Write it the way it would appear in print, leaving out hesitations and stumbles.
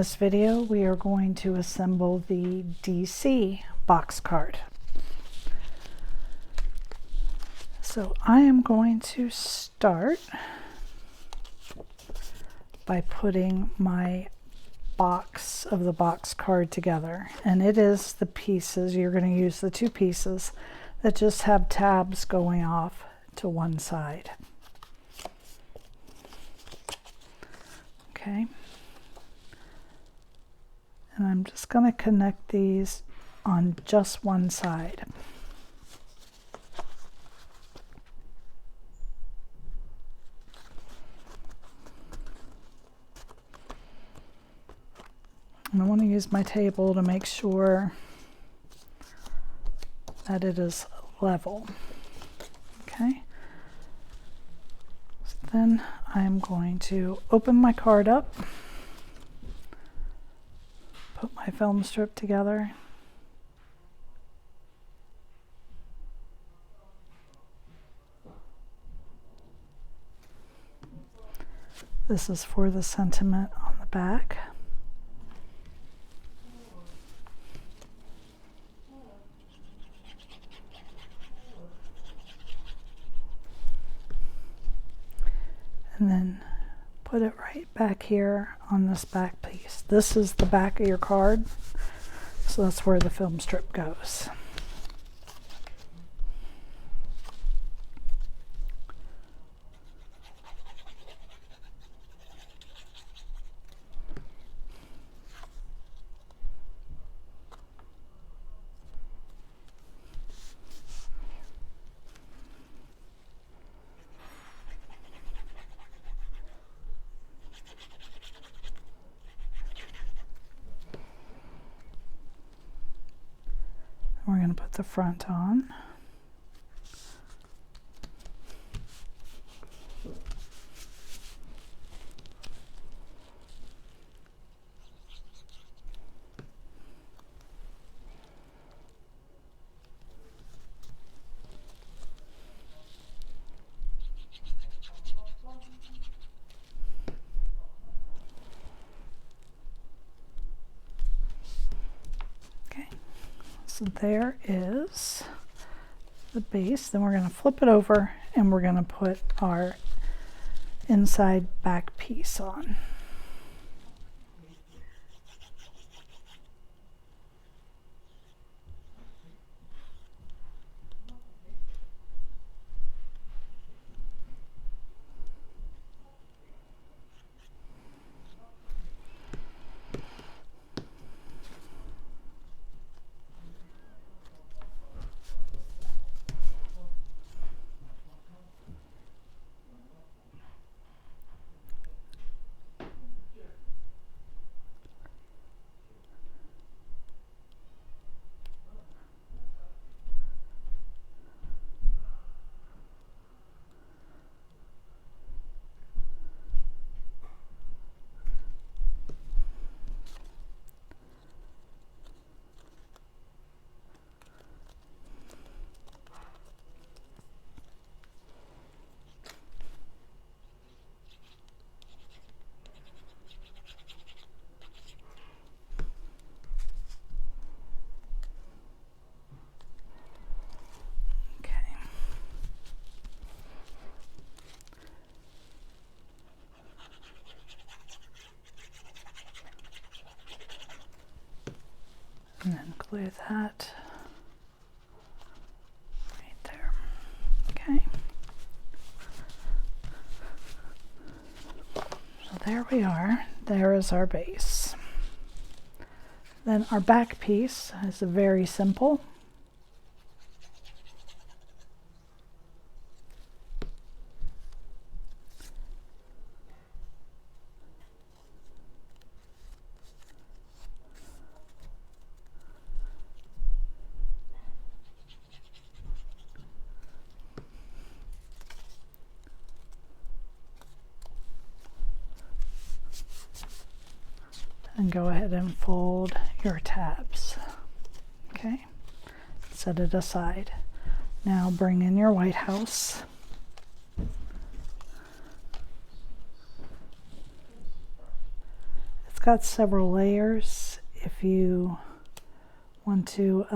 In this video, we are going to assemble the DC box card. So I am going to start by putting my box of the box card together, and it is the pieces. You're going to use the two pieces that just have tabs going off to one side. Okay. And I'm just going to connect these on just one side. And I want to use my table to make sure that it is level. Okay. So then I'm going to open my card up. Put my film strip together. This is for the sentiment on the back. And then put it right back here on this back piece. This is the back of your card, so that's where the film strip goes. We're going to put the front on. So there is the base. Then we're going to flip it over and we're going to put our inside back piece on. And then glue that right there. Okay. So there we are. There is our base. Then our back piece is very simple. And go ahead and fold your tabs. Okay, set it aside. Now bring in your White House. got several layers if you want to